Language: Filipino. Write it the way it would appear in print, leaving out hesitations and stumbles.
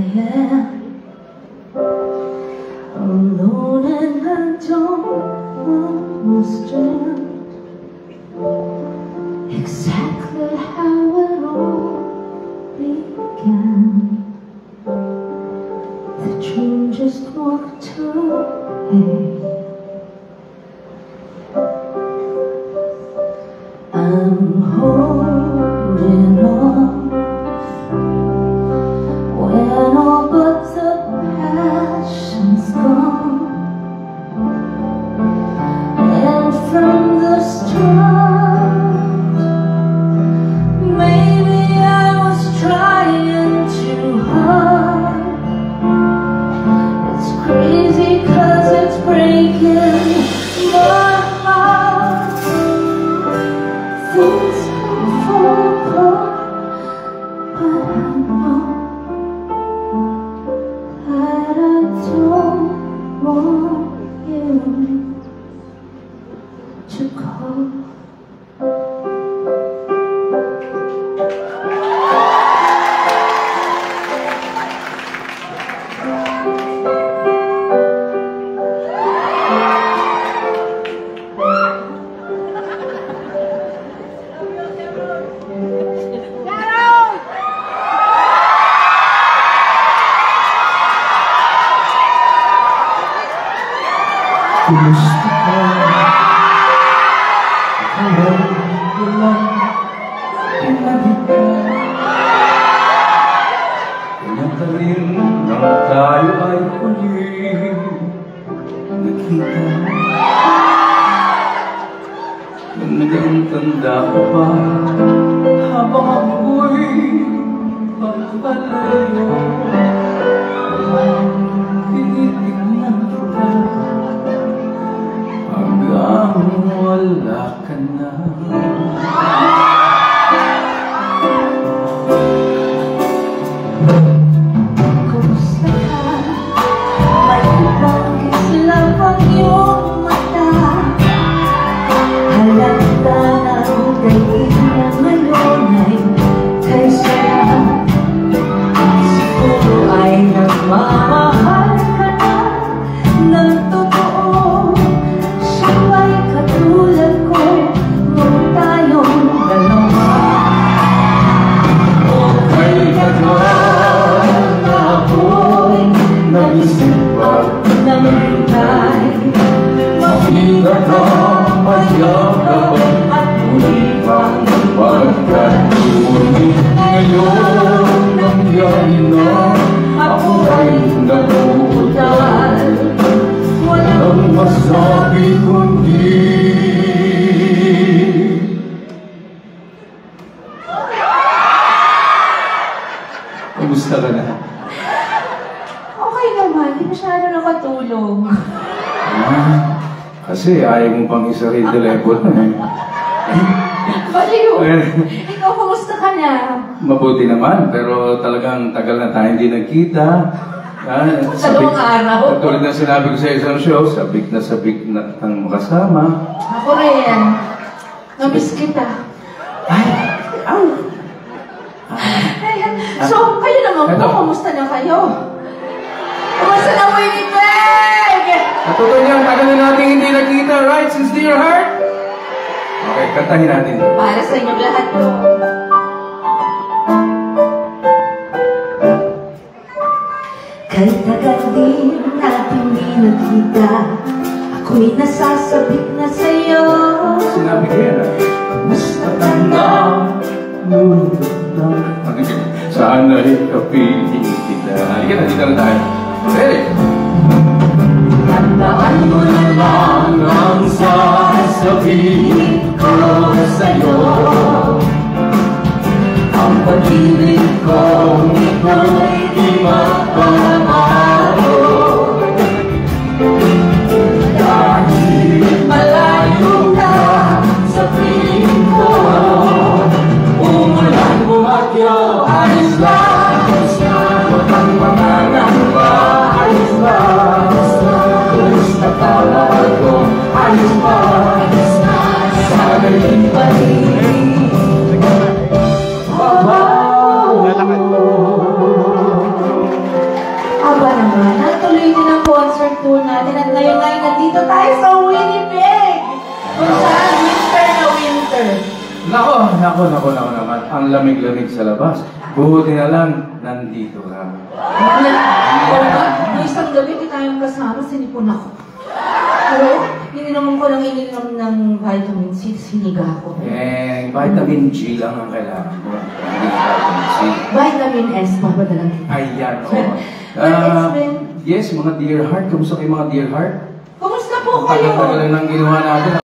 am alone and I don't understand exactly how it all began. The dream just walked away. I'm holding on when all but the passion's gone, and from the start maybe I was trying too hard. It's crazy 'cause it's breaking my heart. Things can fall apart, but I know that I don't want you to go. Kumusta ka? Ikaw walang pinagika. Pinatalim nang tayo ay huli nakita. Naging tanda ko pa habang ako'y pagpalayo. Tinitignan kita hanggang wala ka na. Kumusta ka? May ibang kislap ang iyong mata. Halata ng kaibigan ngayon ay kay saya. Siguro ay nagmamahal ka na ng totoo. Siya ay katulad ko, nung tayong dalawa. Okay ka na ako'y nagising pa Namatay, makita ka mayagapan at muli pang pagkatunit. Ngayon nangyari na ako ay nabutal. Walang masabi kundi kumusta ka na? okay naman, hindi masyado nakatulog. Kasi ayaw mo pang isa rin telepono eh. Baliw! Ikaw, kumusta ka na? Mabuti naman, pero talagang tagal na tayo hindi nagkita. Dalawang araw. Tulad na sinabi ko sa isang show, sabik na tang makasama. Ako rin. Namiss kita. Ay! Ow! So, kayo naman po, kumusta na kayo? Kumusta na Winnipeg? Natutunan niyo, tagal na natin hindi nagkita, right? Since dear heart? Okay, kantahin natin. Para sa inyong lahat po. Kahit tagal din natin hindi nagkita, ako'y nasasabik na sa'yo. Sinabi ko yan, kumusta ka na? Sana'y kapiling kita. Halika na, dito na tayo. Ready? Tandaan mo na lang ang sasabihin ko sa'yo. Ang pag-ibig kong ito'y di magbabago. Dahil malayo ka sa piling ko, umulan bumagyo, ayos lang. Huwag kang manganamba, ayos lang. Gusto ka mahal ko, ayos ba? Sana'y ibalik. po natin. At ngayon ay nandito tayo sa Winnipeg. Kung saan winter na winter. Nako naman. Ang lamig-lamig sa labas. Buti na lang, nandito lang. May isang gabi, di tayong kasama, sinipon ako. Pero, ininom ko lang ininom ng vitamin C, siniga ko. Vitamin G lang ang kailangan mo. Hindi vitamin C. Vitamin S, papadalang. Ayan, Well, yes, mga dear heart. Kamusta kayo mga dear heart? Kumusta po Ang kayo? tagal-tagal na ang ginawa natin.